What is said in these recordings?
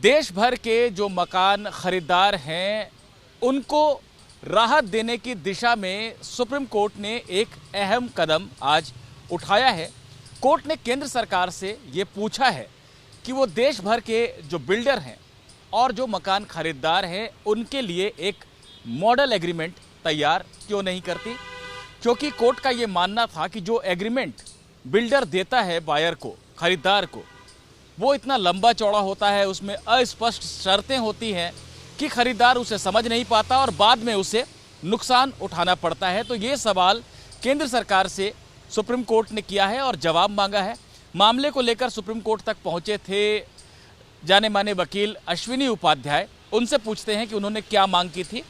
देश भर के जो मकान खरीदार हैं उनको राहत देने की दिशा में सुप्रीम कोर्ट ने एक अहम कदम आज उठाया है। कोर्ट ने केंद्र सरकार से ये पूछा है कि वो देश भर के जो बिल्डर हैं और जो मकान खरीदार हैं उनके लिए एक मॉडल एग्रीमेंट तैयार क्यों नहीं करती, क्योंकि कोर्ट का ये मानना था कि जो एग्रीमेंट बिल्डर देता है बायर को, खरीदार को, वो इतना लंबा चौड़ा होता है, उसमें अस्पष्ट शर्तें होती हैं कि खरीदार उसे समझ नहीं पाता और बाद में उसे नुकसान उठाना पड़ता है। तो ये सवाल केंद्र सरकार से सुप्रीम कोर्ट ने किया है और जवाब मांगा है। मामले को लेकर सुप्रीम कोर्ट तक पहुंचे थे जाने माने वकील अश्विनी उपाध्याय। उनसे पूछते हैं कि उन्होंने क्या मांग की थी।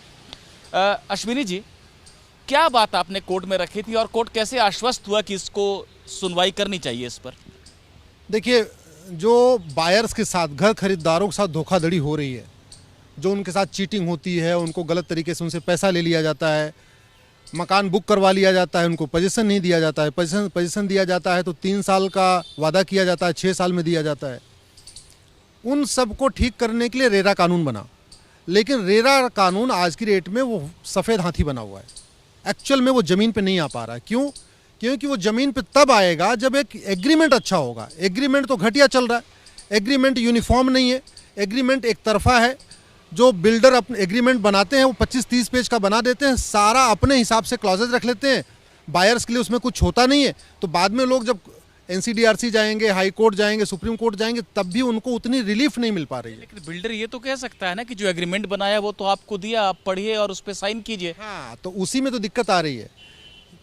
अश्विनी जी, क्या बात आपने कोर्ट में रखी थी और कोर्ट कैसे आश्वस्त हुआ कि इसको सुनवाई करनी चाहिए इस पर? देखिए, जो बायर्स के साथ, घर खरीदारों के साथ धोखाधड़ी हो रही है, जो उनके साथ चीटिंग होती है, उनको गलत तरीके से उनसे पैसा ले लिया जाता है, मकान बुक करवा लिया जाता है, उनको पोजीशन नहीं दिया जाता है, पोजीशन दिया जाता है तो 3 साल का वादा किया जाता है, 6 साल में दिया जाता है। उन सब को ठीक करने के लिए रेरा कानून बना, लेकिन रेरा कानून आज की डेट में वो सफ़ेद हाथी बना हुआ है। एक्चुअल में वो ज़मीन पे नहीं आ पा रहा है। क्यों? क्योंकि वो ज़मीन पे तब आएगा जब एक एग्रीमेंट अच्छा होगा। एग्रीमेंट तो घटिया चल रहा है, एग्रीमेंट यूनिफॉर्म नहीं है, एग्रीमेंट एक तरफा है। जो बिल्डर अपने एग्रीमेंट बनाते हैं वो 25-30 पेज का बना देते हैं, सारा अपने हिसाब से क्लॉजेज रख लेते हैं, बायर्स के लिए उसमें कुछ होता नहीं है। तो बाद में लोग जब NCDRC जाएंगे, हाई कोर्ट जाएंगे, सुप्रीम कोर्ट जाएंगे, तब भी उनको उतनी रिलीफ नहीं मिल पा रही है। लेकिन बिल्डर ये तो कह सकता है ना कि जो एग्रीमेंट बनाया वो तो आपको दिया, आप पढ़िए और उस पर साइन कीजिए। हाँ, तो उसी में तो दिक्कत आ रही है।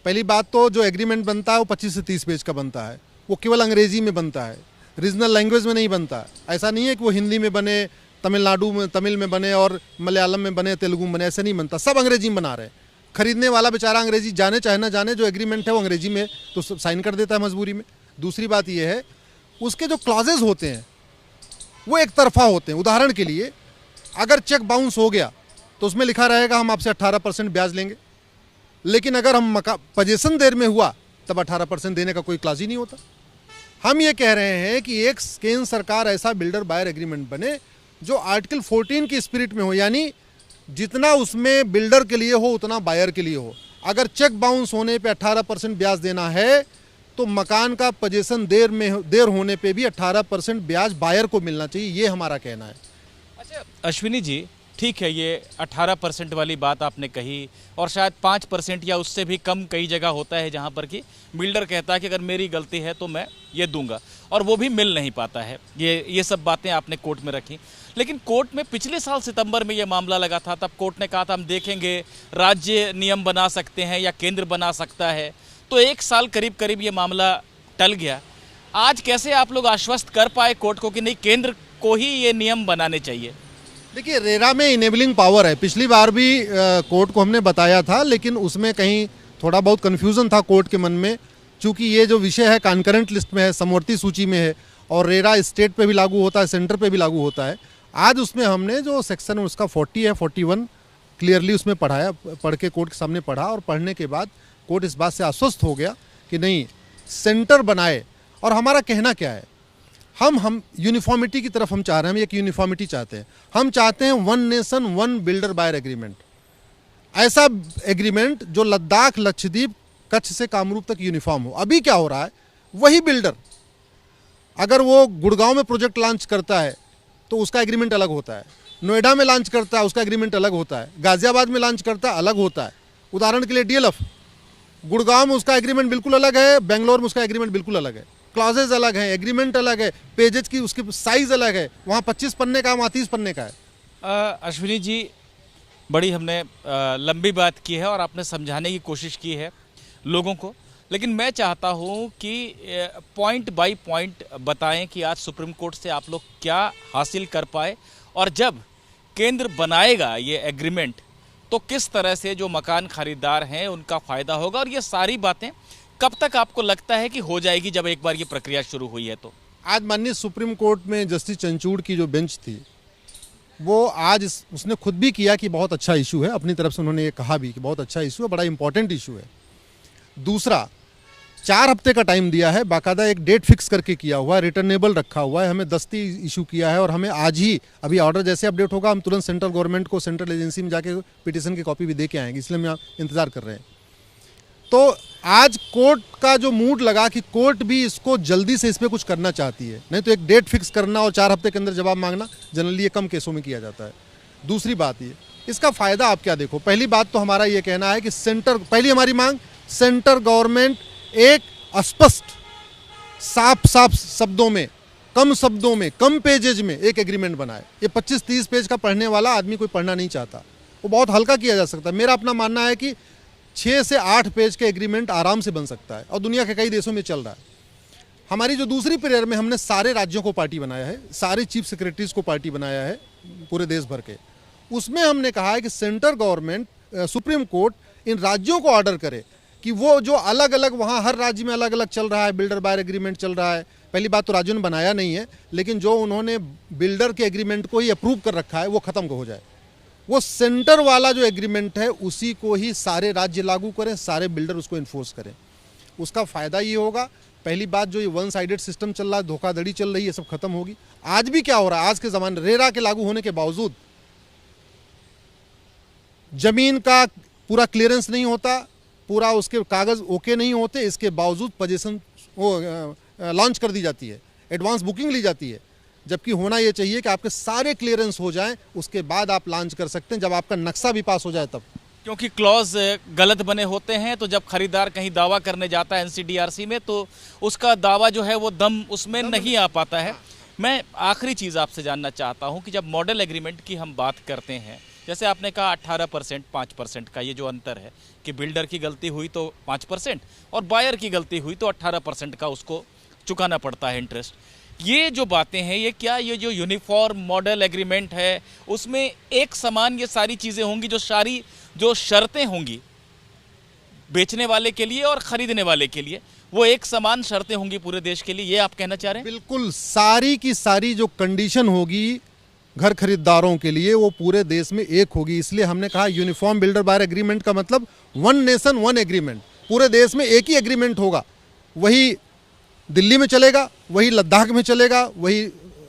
पहली बात तो जो एग्रीमेंट बनता है वो 25 से 30 पेज का बनता है, वो केवल अंग्रेजी में बनता है, रीजनल लैंग्वेज में नहीं बनता। ऐसा नहीं है कि वो हिंदी में बने, तमिलनाडु में तमिल में बने और मलयालम में बने, तेलुगु में बने, ऐसा नहीं बनता। सब अंग्रेजी में बना रहे हैं। खरीदने वाला बेचारा अंग्रेजी जाने चाहे ना जाने, जो एग्रीमेंट है वो अंग्रेजी में तो साइन कर देता है मजबूरी में। दूसरी बात यह है, उसके जो क्लॉजेज होते हैं वो एक तरफा होते हैं। उदाहरण के लिए, अगर चेक बाउंस हो गया तो उसमें लिखा रहेगा हम आपसे 18% ब्याज लेंगे, लेकिन अगर हम पोजीशन देर में हुआ तब 18% देने का कोई क्लॉज ही नहीं होता। हम ये कह रहे हैं कि एक केंद्र सरकार ऐसा बिल्डर बायर एग्रीमेंट बने जो आर्टिकल 14 की स्पिरिट में हो, यानी जितना उसमें बिल्डर के लिए हो उतना बायर के लिए हो। अगर चेक बाउंस होने पे 18% ब्याज देना है तो मकान का पोजीशन देर होने पे भी 18% ब्याज बायर को मिलना चाहिए, ये हमारा कहना है। अच्छा अश्विनी जी, ठीक है, ये 18% वाली बात आपने कही और शायद 5% या उससे भी कम कई जगह होता है जहाँ पर कि बिल्डर कहता है कि अगर मेरी गलती है तो मैं ये दूंगा, और वो भी मिल नहीं पाता है। ये सब बातें आपने कोर्ट में रखी। लेकिन कोर्ट में पिछले साल सितंबर में ये मामला लगा था, तब कोर्ट ने कहा था हम देखेंगे, राज्य नियम बना सकते हैं या केंद्र बना सकता है। तो 1 साल करीब करीब ये मामला टल गया। आज कैसे आप लोग आश्वस्त कर पाए कोर्ट को कि नहीं, केंद्र को ही ये नियम बनाने चाहिए? देखिए, रेरा में इनेबलिंग पावर है। पिछली बार भी कोर्ट को हमने बताया था, लेकिन उसमें कहीं थोड़ा बहुत कन्फ्यूज़न था कोर्ट के मन में, चूँकि ये जो विषय है कॉन्करेंट लिस्ट में है, समवर्ती सूची में है, और रेरा स्टेट पे भी लागू होता है, सेंटर पे भी लागू होता है। आज उसमें हमने जो सेक्शन उसका 40 है, 41 क्लियरली उसमें पढ़ाया, पढ़ के कोर्ट के सामने पढ़ा, और पढ़ने के बाद कोर्ट इस बात से आश्वस्त हो गया कि नहीं, सेंटर बनाए। और हमारा कहना क्या है, हम यूनिफॉर्मिटी की तरफ हम चाह रहे हैं। हम एक यूनिफॉर्मिटी चाहते हैं। हम चाहते हैं 1 नेशन 1 बिल्डर बायर एग्रीमेंट, ऐसा एग्रीमेंट जो लद्दाख, लक्षद्वीप, कच्छ से कामरूप तक यूनिफॉर्म हो। अभी क्या हो रहा है, वही बिल्डर अगर वो गुड़गांव में प्रोजेक्ट लॉन्च करता है तो उसका एग्रीमेंट अलग होता है, नोएडा में लॉन्च करता है उसका एग्रीमेंट अलग होता है, गाजियाबाद में लॉन्च करता है अलग होता है। उदाहरण के लिए DLF, गुड़गांव में उसका एग्रीमेंट बिल्कुल अलग है, बेंगलोर में उसका एग्रीमेंट बिल्कुल अलग है, क्लॉजेज अलग हैं, एग्रीमेंट अलग है, पेजेज की उसकी साइज अलग है। वहाँ 25 पन्ने का, वहाँ 30 पन्ने का है। अश्विनी जी, बड़ी हमने लंबी बात की है और आपने समझाने की कोशिश की है लोगों को, लेकिन मैं चाहता हूँ कि पॉइंट बाय पॉइंट बताएं कि आज सुप्रीम कोर्ट से आप लोग क्या हासिल कर पाए, और जब केंद्र बनाएगा ये एग्रीमेंट तो किस तरह से जो मकान खरीदार हैं उनका फ़ायदा होगा, और ये सारी बातें कब तक आपको लगता है कि हो जाएगी जब एक बार ये प्रक्रिया शुरू हुई है? तो आज माननीय सुप्रीम कोर्ट में जस्टिस चंचूड़ की जो बेंच थी, वो आज उसने खुद भी किया कि बहुत अच्छा इशू है। अपनी तरफ से उन्होंने ये कहा भी कि बहुत अच्छा इशू है, बड़ा इंपॉर्टेंट इशू है। दूसरा, 4 हफ्ते का टाइम दिया है, बाकायदा एक डेट फिक्स करके किया हुआ है, रिटर्नेबल रखा हुआ है, हमें दस्ती इशू किया है और हमें आज ही अभी ऑर्डर जैसे अपडेट होगा हम तुरंत सेंट्रल गवर्नमेंट को, सेंट्रल एजेंसी में जाके पिटीशन की कॉपी भी दे के आएंगे, इसलिए हम यहाँ इंतजार कर रहे हैं। तो आज कोर्ट का जो मूड लगा कि कोर्ट भी इसको जल्दी से इस पर कुछ करना चाहती है, नहीं तो एक डेट फिक्स करना और 4 हफ्ते के अंदर जवाब मांगना जनरली ये कम केसों में किया जाता है। दूसरी बात ये, इसका फ़ायदा आप क्या देखो, पहली बात तो हमारा ये कहना है कि पहली हमारी मांग, सेंट्रल गवर्नमेंट एक स्पष्ट साफ शब्दों में, कम शब्दों में, कम पेजेज में एक एग्रीमेंट बनाए। ये 25-30 पेज का पढ़ने वाला आदमी कोई पढ़ना नहीं चाहता, वो बहुत हल्का किया जा सकता है। मेरा अपना मानना है कि 6 से 8 पेज के एग्रीमेंट आराम से बन सकता है और दुनिया के कई देशों में चल रहा है। हमारी जो दूसरी प्रेयर में हमने सारे राज्यों को पार्टी बनाया है, सारे चीफ सेक्रेटरीज को पार्टी बनाया है पूरे देश भर के, उसमें हमने कहा है कि सेंट्रल गवर्नमेंट, सुप्रीम कोर्ट इन राज्यों को ऑर्डर करे कि वो जो अलग अलग वहाँ हर राज्य में अलग अलग चल रहा है, बिल्डर बायर एग्रीमेंट चल रहा है, पहली बात तो राज्यों ने बनाया नहीं है, लेकिन जो उन्होंने बिल्डर के एग्रीमेंट को ही अप्रूव कर रखा है वो ख़त्म हो जाए। वो सेंटर वाला जो एग्रीमेंट है उसी को ही सारे राज्य लागू करें, सारे बिल्डर उसको इन्फोर्स करें। उसका फ़ायदा ये होगा, पहली बात जो ये वन साइडेड सिस्टम चल रहा है, धोखाधड़ी चल रही है, सब खत्म होगी। आज भी क्या हो रहा है, आज के ज़माने रेरा के लागू होने के बावजूद ज़मीन का पूरा क्लियरेंस नहीं होता, पूरा उसके कागज़ ओके नहीं होते, इसके बावजूद पोजीशन वो लॉन्च कर दी जाती है, एडवांस बुकिंग ली जाती है, जबकि होना ये चाहिए कि आपके सारे क्लियरेंस हो जाएं, उसके बाद आप लॉन्च कर सकते हैं, जब आपका नक्शा भी पास हो जाए तब। क्योंकि क्लॉज गलत बने होते हैं, तो जब खरीदार कहीं दावा करने जाता है एनसीडीआरसी में तो उसका दावा जो है वो दम उसमें नहीं आ पाता है। मैं आखिरी चीज़ आपसे जानना चाहता हूँ कि जब मॉडल एग्रीमेंट की हम बात करते हैं, जैसे आपने कहा 18% 5% का ये जो अंतर है कि बिल्डर की गलती हुई तो 5% और बायर की गलती हुई तो 18% का उसको चुकाना पड़ता है इंटरेस्ट। ये जो बातें हैं, ये क्या ये जो यूनिफॉर्म मॉडल एग्रीमेंट है उसमें एक समान ये सारी चीज़ें होंगी, जो शर्तें होंगी बेचने वाले के लिए और ख़रीदने वाले के लिए, वो एक समान शर्तें होंगी पूरे देश के लिए, ये आप कहना चाह रहे हैं? बिल्कुल, सारी की सारी जो कंडीशन होगी घर खरीदारों के लिए वो पूरे देश में एक होगी। इसलिए हमने कहा यूनिफॉर्म बिल्डर बायर एग्रीमेंट का मतलब वन नेशन वन एग्रीमेंट, पूरे देश में एक ही एग्रीमेंट होगा। वही दिल्ली में चलेगा, वही लद्दाख में चलेगा, वही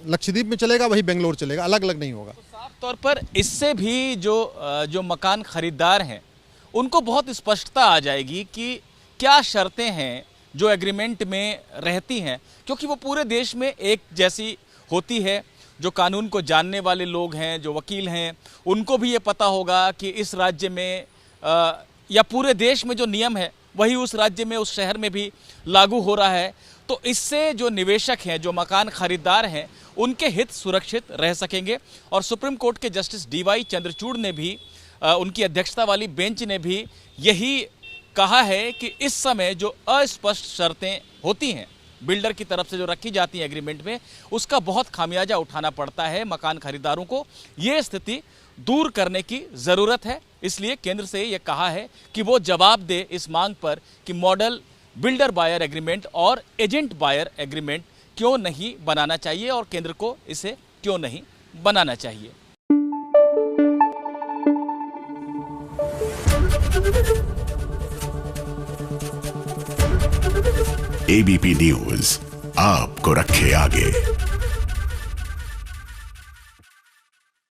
लक्षद्वीप में चलेगा, वही बेंगलोर चलेगा, अलग अलग नहीं होगा। तो साफ तौर पर इससे भी जो मकान खरीदार हैं उनको बहुत स्पष्टता आ जाएगी कि क्या शर्तें हैं जो एग्रीमेंट में रहती हैं, क्योंकि वो पूरे देश में एक जैसी होती है। जो कानून को जानने वाले लोग हैं, जो वकील हैं, उनको भी ये पता होगा कि इस राज्य में या पूरे देश में जो नियम है वही उस राज्य में, उस शहर में भी लागू हो रहा है। तो इससे जो निवेशक हैं, जो मकान खरीदार हैं, उनके हित सुरक्षित रह सकेंगे। और सुप्रीम कोर्ट के जस्टिस DY चंद्रचूड़ ने भी, उनकी अध्यक्षता वाली बेंच ने भी यही कहा है कि इस समय जो अस्पष्ट शर्तें होती हैं बिल्डर की तरफ से जो रखी जाती है एग्रीमेंट में, उसका बहुत खामियाजा उठाना पड़ता है मकान खरीदारों को। ये स्थिति दूर करने की ज़रूरत है, इसलिए केंद्र से ये कहा है कि वो जवाब दे इस मांग पर कि मॉडल बिल्डर बायर एग्रीमेंट और एजेंट बायर एग्रीमेंट क्यों नहीं बनाना चाहिए और केंद्र को इसे क्यों नहीं बनाना चाहिए। ABP न्यूज़ आपको रखे आगे।